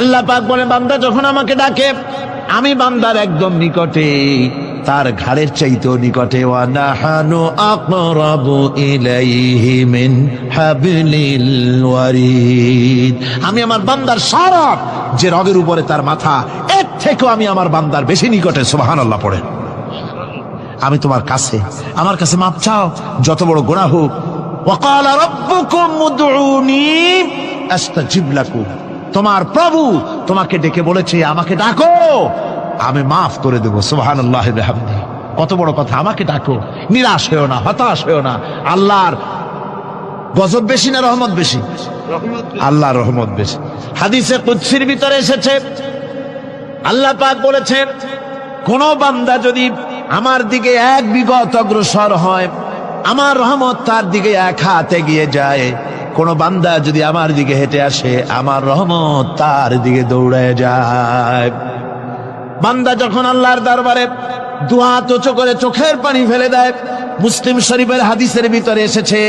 আল্লাহ পাক বলে বান্দা যখন আমাকে ডাকে আমি বান্দার একদম নিকটে, তার ঘাড়ের চাইতেও নিকটে। ওয়া নাহানু আকরাবু ইলাইহি মিন হাবলিল ওয়ারিদ। আমি আমার বান্দার সারা যে রগের উপরে তার মাথা, এর থেকেও আমি আমার বান্দার বেশি নিকটে। সুবহানাল্লাহ পড়েন। আমি তোমার কাছে, আমার কাছে মাপ চাও, যত বড় গুনাহ হোক। ওয়া ক্বালা রাব্বুকুম উদউনি আস্তাজিব লাকুম। তোমার প্রভু তোমাকে ডেকে বলেছে আমাকে ডাকো, আমি মাফ করে দেবো। সুবহানাল্লাহ বিহামদিহি। কত বড় কথা, আমাকে ডাকো, নিরাশ হয়েও না, হতাশ হয়েও না। আল্লাহর গজব বেশি না রহমত বেশি? আল্লাহর রহমত বেশি। হাদিসে কুদসির ভিতরে এসেছে, আল্লাহ পাক বলেছেন কোন বান্দা যদি আমার দিকে এক বিগত অগ্রসর হয়, আমার রহমত তার দিকে এক হাত এগিয়ে যায়। কোন বান্দা যদি আমার দিকে হেঁটে আসে, আমার রহমত তার দিকে দৌড়ায় যায়। বান্দা যখন আল্লাহর দরবারে দুহাত উঁচু করে চোখের পানি ফেলে দেয়, মুসলিম শরীফের হাদিসের ভিতরে এসেছে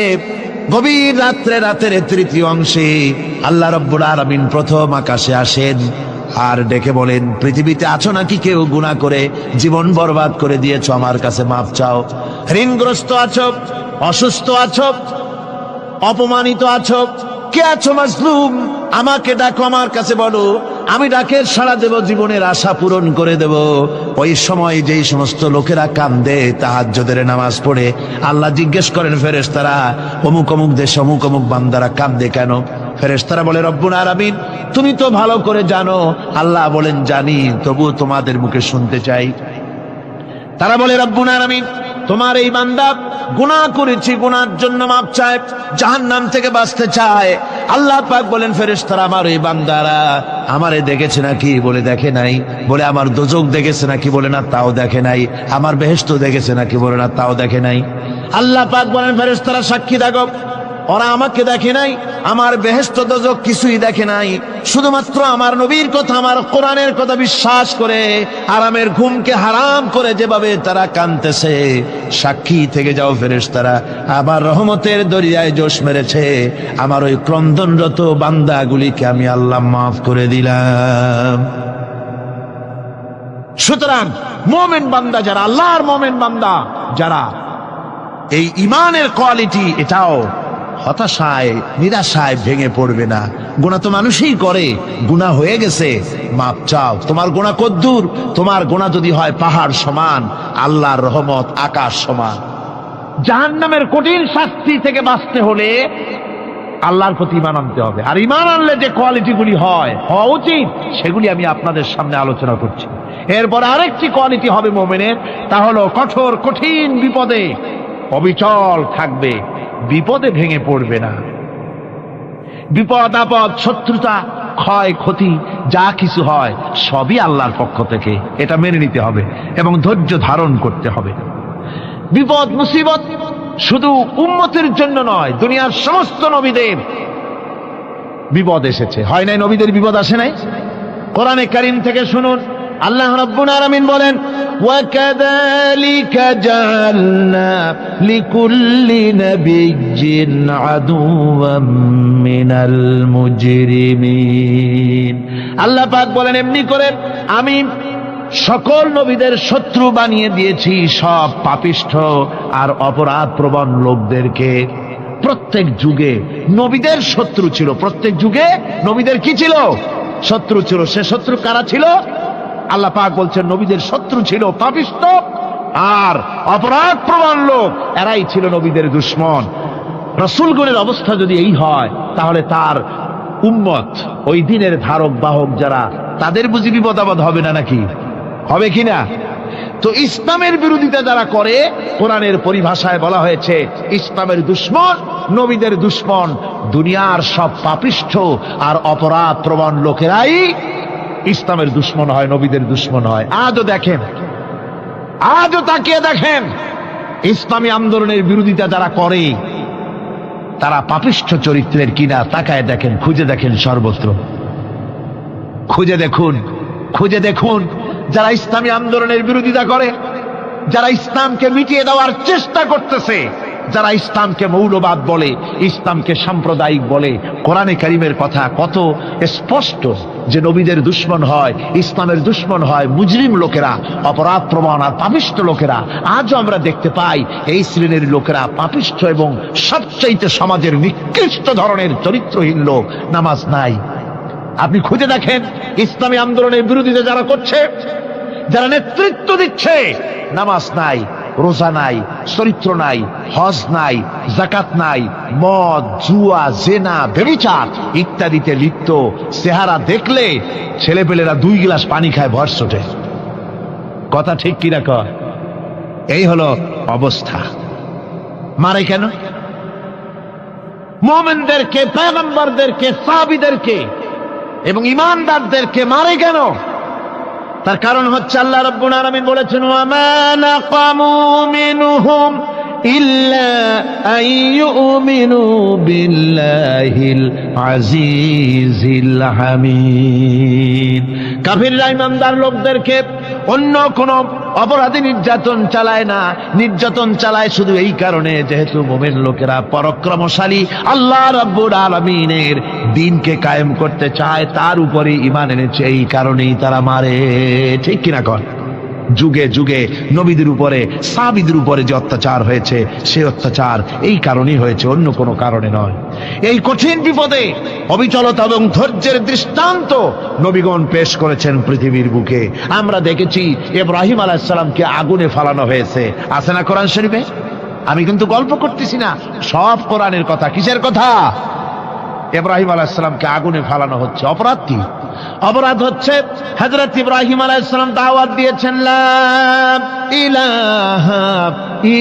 গভীর রাত্রে, রাতের তৃতীয় অংশে আল্লাহ রাব্বুল আলামিন প্রথম আকাশে আসেন আর ডেকে বলেন, পৃথিবীতে আছো নাকি কেউ গুনাহ করে জীবন বরবাদ করে দিয়েছো, আমার কাছে মাপ চাও। ঋণগ্রস্ত আছো, অসুস্থ আছো, অপমানিত আছো, কে আছো মাজলুম, আমাকে ডাকো, আমার কাছে বলো, আমি ডাকের সাড়া দেব, জীবনের আশা পূরণ করে দেব। ওই সময় যেই সমস্ত লোকেরা কান্দে তাহাজ্জুদের নামাজ পড়ে, আল্লাহ জিজ্ঞেস করেন ফেরেশতারা, অমুক অমুক দেশে অমুক অমুক বান্দারা কান্দে কেন? ফেরেশতারা বলে রব্বুল আলামিন তুমি তো ভালো করে জানো। আল্লাহ বলেন জানি, তবু তোমাদের মুখে শুনতে চাই। তারা বলে রব্বুল আলামিন তোমার এই বান্দা গুনাহ করেছে, গুনার জন্য মাপ চায়, জাহান্নাম থেকে বাঁচতে চায়। আল্লাহ পাক বলেন ফেরেশতারা আমার এই বান্দারা আমারে দেখেছে নাকি? বলে দেখে নাই। বলে আমার দোজখ দেখেছে নাকি? বলে না, তাও দেখে নাই। আমার বেহেশত দেখেছে নাকি? বলে না, তাও দেখে নাই। আল্লাহ পাক বলেন ফেরেশতারা সাক্ষী থাকো, ওরা আমাকে দেখে নাই, আমার বেহেশত দোজখ কিছুই দেখে নাই, শুধুমাত্র আমার নবীর কথা, আমার কোরআনের কথা বিশ্বাস করে আরামের ঘুমকে হারাম করে যেভাবে তারা কাঁদতেছে, সাক্ষী থেকে যাও ফেরেশতারা, আমার রহমতের দরিয়ায় জোশ মেরেছে, আমার ওই ক্রন্দনরত বান্দাগুলিকে আমি আল্লাহ মাফ করে দিলাম। সুতরাং মুমিন বান্দা যারা, আল্লাহর মুমিন বান্দা যারা, এই ইমানের কোয়ালিটি, এটাও হতাশায় নিরাশায় ভেঙে পড়বে না। গুনাহ তো মানুষই করে, গুনাহ হয়ে গেছে, মাপ চাও। তোমার গুনাহ কদ্দুর? তোমার গুনাহ যদি হয় পাহাড় সমান, আল্লাহর রহমত আকাশ সমান। জাহান্নামের কঠিন শাস্তি থেকে বাঁচতে হলে আল্লাহর প্রতি ঈমান আনতে হবে। আর ঈমান আনলে যে কোয়ালিটিগুলি হওয়া উচিত, সেগুলি আমি আপনাদের সামনে আলোচনা করছি। এরপর আরেকটি কোয়ালিটি হবে মুমিনের, তা হলো কঠোর কঠিন বিপদে অবিচল থাকবে, বিপদে ভেঙে পড়বে না। বিপদ আপদ, শত্রুতা, ক্ষয় ক্ষতি যা কিছু হয় সবই আল্লাহর পক্ষ থেকে, এটা মেনে নিতে হবে এবং ধৈর্য ধারণ করতে হবে। বিপদ মুসিবত শুধু উম্মতের জন্য নয়, দুনিয়ার সমস্ত নবীদের বিপদ এসেছে, হয় নাই? নবীদের বিপদ আসে নাই? কোরআনে কারীম থেকে শুনুন, আল্লাহ রাব্বুল আলামিন বলেন, وَكَذَلِكَ جَعَلْنَا لِكُلِّ نَبِيٍّ عَدُوًّا مِنَ الْمُجْرِمِينَ। আল্লাহ পাক বলেন এমনি করে আমি সকল নবীদের শত্রু বানিয়ে দিয়েছি সব পাপিষ্ঠ আর অপরাধ প্রবণ লোকদেরকে। প্রত্যেক যুগে নবীদের শত্রু ছিল, প্রত্যেক যুগে নবীদের কি ছিল? শত্রু ছিল। সে শত্রু কারা ছিল? আল্লাহ পাক বলছেন নবীদের শত্রু ছিল পাপিষ্ঠ আর অপরাধ প্রবণ লোক, এরাই ছিল নবীদের দুশমন। রাসূলগণের অবস্থা যদি এই হয়, তাহলে তার উম্মত, ওই দিনের ধারক বাহক যারা, তাদের বুঝি বিপদ আপদ হবে না নাকি? হবে কিনা? তো ইসলামের বিরোধিতা যারা করে, কোরআনের পরিভাষায় বলা হয়েছে ইসলামের দুশমন, নবীদের দুশমন। দুনিয়ার সব পাপিষ্ঠ আর অপরাধ প্রবণ লোকেরাই ইসলামের দুশমন হয়, নবীদের দুশমন হয়। আজও দেখেন, আজও তাকিয়ে দেখেন, ইসলামী আন্দোলনের বিরোধিতা যারা করে তারা পাপিষ্ঠ চরিত্রের কিনা তাকায় দেখেন, খুঁজে দেখেন, সর্বত্র খুঁজে দেখুন, খুঁজে দেখুন। যারা ইসলামী আন্দোলনের বিরোধিতা করে, যারা ইসলামকে মিটিয়ে দেওয়ার চেষ্টা করতেছে, যারা ইসলামকে মৌলবাদ বলে, ইসলামকে সাম্প্রদায়িক বলে, কোরআনে কারীমের কথা কত স্পষ্ট। যে নবীদের দুশ্মন হয়, ইসলামের দুশ্মন হয় মুজরিম লোকেরা, অপরাধ প্রবণ আর পাপিষ্ঠ লোকেরা। আজও আমরা দেখতে পাই এই শ্রেণীর লোকেরা পাপিষ্ঠ এবং সবচাইতে সমাজের নিকৃষ্ট ধরনের চরিত্রহীন লোক। নামাজ নাই। আপনি খুঁজে দেখেন ইসলামী আন্দোলনের বিরোধিতা যারা করছে, যারা নেতৃত্ব দিচ্ছে, নামাজ নাই, রোজা নাই, চরিত্র নাই, হজ নাই, যাকাত নাই, মদ, জুয়া, জেনা, ব্যভিচার ইত্যাদিতে লিপ্ত। চেহারা দেখলে ছেলেপেলেরা 2 গ্লাস পানি খায় ভরসটে। কথা ঠিক কিনা কয়? এই হলো অবস্থা। মারে কেন? মুমিনদেরকে, পয়গম্বরদেরকে, সাহাবীদেরকে এবং ঈমানদারদেরকে মারে কেন? তার কারণ হচ্ছে আল্লাহ রাব্বুল আলামিন বলেছেন, ওয়া মা নাকামু মিনহুম ইল্লা আইয়ুমিনু বিল্লাহিল আজিজিল হামিদ। কাফিররা ঈমানদার লোকদেরকে অন্য কোন অপরাধী নির্যাতন চালায় না, নির্যাতন চালায় শুধু এই কারণে যেহেতু মুমিন লোকেরা পরাক্রমশালী, আল্লাহ রাব্বুল আলামিনের দ্বীনকে কায়েম করতে চায়, তার উপরে ঈমান এনেছে, এই কারণেই তারা মারে। ঠিক কিনা কর? যুগে যুগে নবীদের উপরে, সাহাবীদের উপরে যে অত্যাচার হয়েছে, সেই অত্যাচার এই কারণেই হয়েছে, অন্য কোনো কারণে নয়। এই কঠিন বিপদে অবিচলতা এবং ধৈর্যের দৃষ্টান্ত নবীগণ পেশ করেছেন পৃথিবীর বুকে। আমরা দেখেছি ইব্রাহিম আলাইহিস সালামকে আগুনে ফালানো হয়েছে, আছে না কোরআন শরীফে? আমি কিন্তু গল্প করতেছি না, সব কোরআনের কথা। কিসের কথা? ইব্রাহিম আলাইহিস সালামকে আগুনে ফালানো হচ্ছে। অপরাধ কি? অপরাধ হচ্ছে হযরত ইব্রাহিম আলাইহিস সালাম দাওয়াত দিয়েছেন, লা ইলাহা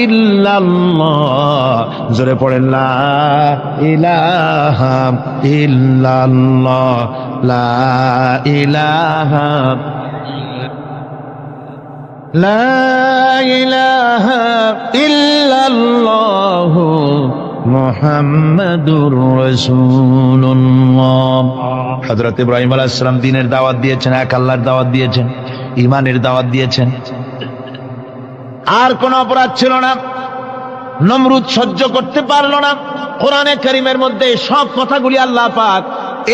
ইল্লাল্লাহ। জোরে পড়েন, লা ইলাহা ইল্লাল্লাহ, লা ইলাহা, লা ইলাহা ইল্লাল্লাহ মুহাম্মাদুর রাসূলুল্লাহ। হযরত ইব্রাহিম আলাইহিস সালাম দ্বীনের দাওয়াত দিয়েছেন, এক আল্লাহর দাওয়াত দিয়েছেন, ঈমানের দাওয়াত দিয়েছেন। আর কোন অপরাধ ছিল না। নমরুদ সহ্য করতে পারল না। কোরআনে কারীমের মধ্যে সব কথাগুলি আল্লাহ পাক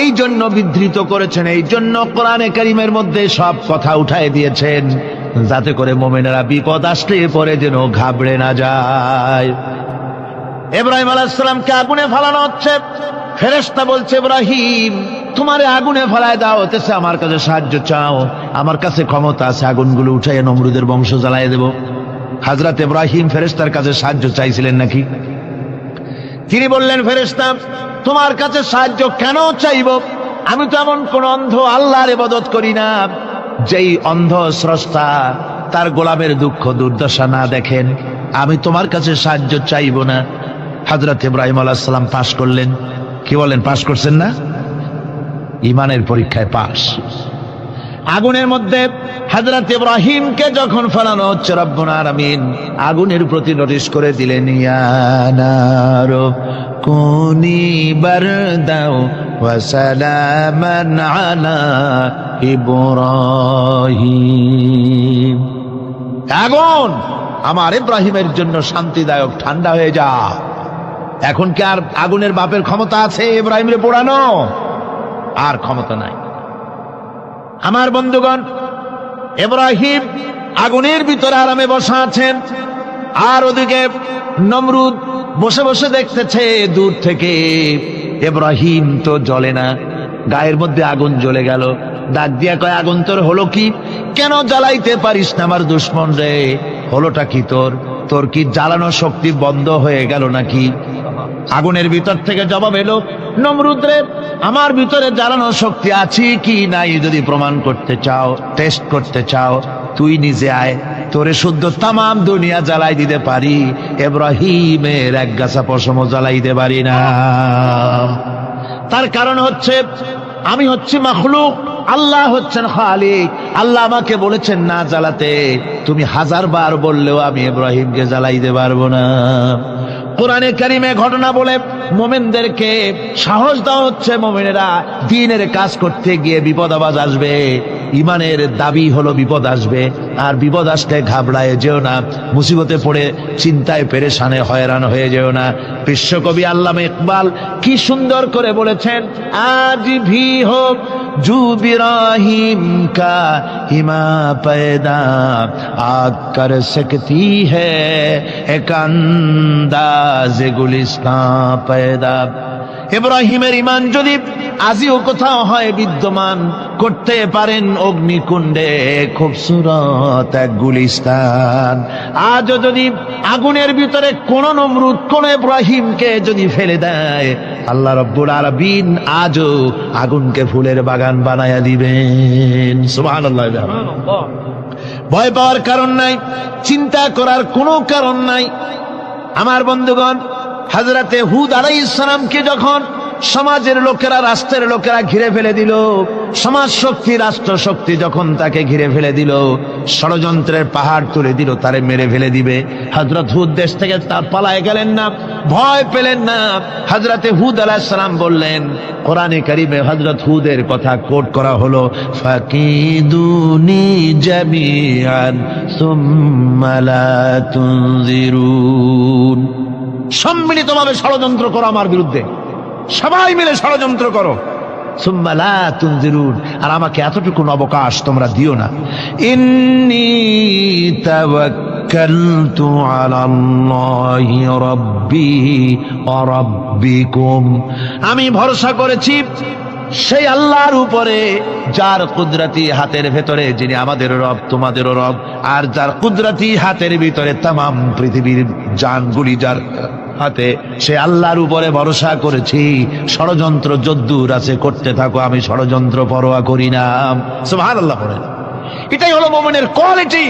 এই জন্য বিধৃত করেছেন, এই জন্য কোরআনে কারীমের মধ্যে সব কথা উঠায় দিয়েছেন, যাতে করে মুমিনেরা বিপদ আসলে পরে যেন ঘাবড়ে না যায়। ইব্রাহিম আলাইহিস সালামকে আগুনে ফালানো হচ্ছে। ফেরেশতা বলছে, ইব্রাহিম তোমারে আগুনে ফালায় দেওয়া হতেছে, আমার কাছে সাহায্য চাও, আমার কাছে ক্ষমতা আছে, আগুনগুলো উঠাইয়া নমরুদের বংশ জ্বালায় দেব। হযরত ইব্রাহিম ফেরেশতার কাছে সাহায্য চাইছিলেন নাকি? তিনি বললেন, ফেরেশতা তোমার কাছে সাহায্য কেন চাইব? আমি তো এমন কোন অন্ধ আল্লাহর ইবাদত করি না যেই অন্ধ স্রষ্টা তার গোলামের দুঃখ দুর্দশা না দেখেন। আমি তোমার কাছে সাহায্য চাইব না। হযরত ইব্রাহিম আলাইহিস সালাম পাশ করলেন। কি বলেন, পাশ করছেন না? ঈমানের পরীক্ষায় পাশ। আগুনের মধ্যে হযরত ইব্রাহিমকে যখন ফেলানো হচ্ছে, রব্বুল আলামিন আগুনের প্রতি নোটিশ করে দিলেন, ইয়া নারু কুনি বারদাও ওয়া সালামান আলা ইব্রাহিম। আগুন আমার ইব্রাহিমের জন্য শান্তিদায়ক, ঠান্ডা হয়ে যা। এখন কি আর আগুনের বাপের ক্ষমতা আছে ইব্রাহিমরে পোড়ানো? আর ক্ষমতা নাই। আমার বন্ধুগণ, ইব্রাহিম আগুনের ভিতরে আরামে বসা আছেন, আর ওদিকে নমরুদ বসে বসে দেখতেছে দূর থেকে। ইব্রাহিম তো জ্বলে না, গায়ের মধ্যে আগুন জ্বলে গেল। ডাক দিয়া কয়, আগুন তোর হলো কি? কেন জ্বালাইতে পারিস না আমার দুশ্মন রে? হলোটা কি তোর? তোর কি জ্বালানো শক্তি বন্ধ হয়ে গেল নাকি? আগুনের ভিতর থেকে জবাব এলো, নমরুদ রে, আমার ভিতরে জ্বালানো শক্তি আছে কি নাই যদি প্রমাণ করতে চাও, টেস্ট করতে চাও, তুই নিজে আয়, তোরে শুদ্ধ তামাম দুনিয়া জ্বালাই দিতে পারি, ইব্রাহিমের এক গাছা পশমও জ্বালাইতে পারি না। তার কারণ হচ্ছে আমি হচ্ছি মাখলুক, আল্লাহ হচ্ছেন খালিক। আল্লাহ আমাকে বলেছেন না জ্বালাতে, তুমি 1000 বার বললেও আমি ইব্রাহিমকে জ্বালাইতে পারবো না। কোরআনে কারিমে ঘটনা বলে মুমিনদেরকে সাহস দেওয়া হচ্ছে, মুমিনেরা দ্বীনের কাজ করতে গিয়ে বিপদ আবাজ আসবে, ইমানের দাবি হলো বিপদ আসবে, আর বিপদ আসলে ঘাবড়ায় যেও না, মুসিবতে পড়ে চিন্তায় পেরেশানে হয়রান হয়ে যেও না। বিশ্বকবি আল্লামা ইকবাল কি সুন্দর করে বলেছেন, আজ ভি হোক জু বিরাহিম কা হিমা पैदा आग कर सकती है एक अंदाज गुलिस्तां पैदा। ইব্রাহিমের ইমান যদি আজিও কোথাও হয় বিদ্যমান, করতে পারেন অগ্নিকুণ্ডে খুবসুরত এক গুলিস্তান। আজও যদি আগুনের ভিতরে কোন নমরুদ কোন ইব্রাহিমকে যদি ফেলে দেয়, আল্লাহ রাব্বুল আলামিন আজও আগুনকে ফুলের বাগান বানায়া দিবেন। সুবহানাল্লাহ। ভয় পাওয়ার কারণ নাই, চিন্তা করার কোনো কারণ নাই। আমার বন্ধুগণ, হযরতে হুদ আলাইহিস সালামকে যখন সমাজের লোকেরা, রাষ্ট্রের লোকেরা ঘিরে ফেলে দিল, সমাজ শক্তি, রাষ্ট্র শক্তি যখন তাকে ঘিরে ফেলে দিল, ষড়যন্ত্রের পাহাড় তুলে দিল, তারে মেরে ফেলে দিবে, হযরত হুদ দেশ থেকে তার পালায় গেলেন না, ভয় পেলেন না। হযরতে হুদ আলাইহিস সালাম বললেন, কোরআনে কারীমে হযরত হুদের কথা কোট করা হলো, ফাকিদুনি জামিআন সুম্মা লা তুনজিরুন। সম্মিলিতভাবে ষড়যন্ত্র করো আমার বিরুদ্ধে, সবাই মিলে ষড়যন্ত্র করো, সুম্মা লা তুনজিরুন, আর আমাকে এতটুকু অবকাশ তোমরা দিও না। ইন্নী তাওয়াক্কালতু আলাল্লাহি রাব্বি ওয়া রাব্বিকুম, আমি ভরসা করেছি সেই আল্লাহর উপরে, যার কুদরতি হাতের ভেতরে, যিনি আমাদের রব তোমাদেরও রব, আর যার কুদরতি হাতের ভিতরে তামাম পৃথিবীর জানগুলি যার হাতে, সে আল্লাহর উপরে ভরসা করেছি। ষড়যন্ত্র যদ্দূর আছে করতে থাকো, আমি ষড়যন্ত্র পরোয়া করি না। সুবহানাল্লাহ পড়েন। এটাই হলো মুমিনের কোয়ালিটি।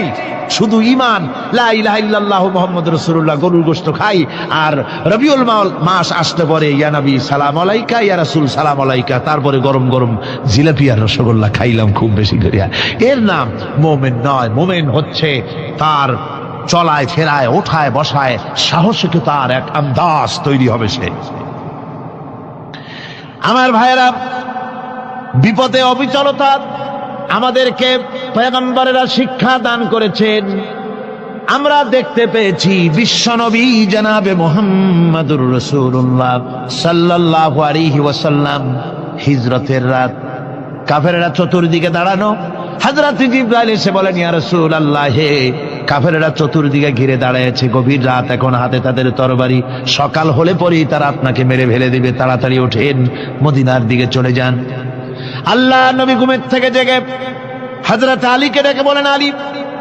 শুধু ঈমান, লা ইলাহা ইল্লাল্লাহু মুহাম্মাদুর রাসূলুল্লাহ, গরুর গোশত খাই, আর রবিউল মাস আসতে পরে ইয়া নবী সালাম আলাইকা, ইয়া রাসূল সালাম আলাইকা, তারপরে গরম গরম জিলাপি আর রসগোল্লা খাইলাম খুব বেশি করিয়া, এর নাম মুমিন নয়। মুমিন হচ্ছে তার চলায় ফেরায়, ওঠায় বসায় সাহসিকতার তার এক আন্দাজ তৈরি হবে সে। আমার ভাইয়েরা, বিপদে অবিচলতা আমাদেরকে পয়গম্বরেরা শিক্ষা দান করেছেন। আমরা দেখতে পেয়েছি বিশ্বনবী জনাবে মুহাম্মদুর রাসূলুল্লাহ সাল্লাল্লাহু আলাইহি ওয়াসাল্লাম হিজরতের রাত, কাফেররা চতুর্দিকে দাঁড়ানো, হযরত জিবরাইল এসে বলেন, ইয়া রাসূলুল্লাহ, হে কাফেররা চতুর্দিকে ঘিরে দাঁড়িয়েছে, গভীর রাত, এখন হাতে তাদের তরবারি, সকাল হলে পরেই তারা আপনাকে মেরে ফেলে দিবে, তাড়াতাড়ি ওঠেন, মদিনার দিকে চলে যান। আল্লাহ নবী ঘুমের থেকে জেগে হযরত আলীকে ডেকে বলেন, আলী,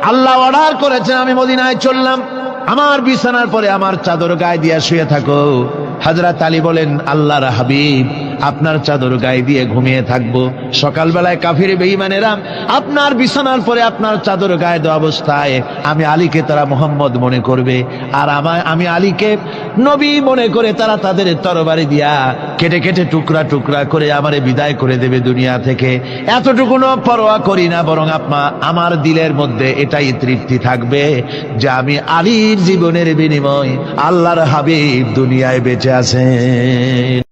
আল্লাহ অর্ডার করেছেন আমি মদিনায় চললাম, আমার বিছানার পরে আমার চাদর গায়ে দিয়ে শুয়ে থাকো। হযরত আলী বলেন, আল্লাহর হাবিব, আপনার চাদর গায়ে দিয়ে ঘুমিয়ে থাকবো, সকালবেলায় কাফির বেঈমানেরা আপনার বিছানার পরে আপনার চাদর গায়ে দেওয়া অবস্থায় আমি আলীকে তারা মুহাম্মদ মনে করবে, আর আমি আলীকে নবী মনে করে তারা তাদের তরবারি দিয়া কেটে কেটে টুকরা টুকরা করে আমারে বিদায় করে দেবে দুনিয়া থেকে। এতটুকুনো পরোয়া করি না, বরং আমার দিলের মধ্যে এটাই তৃপ্তি থাকবে যে আমি আলীর জীবনের বিনিময় আল্লাহর হাবিব দুনিয়ায় বেঁচে আছেন।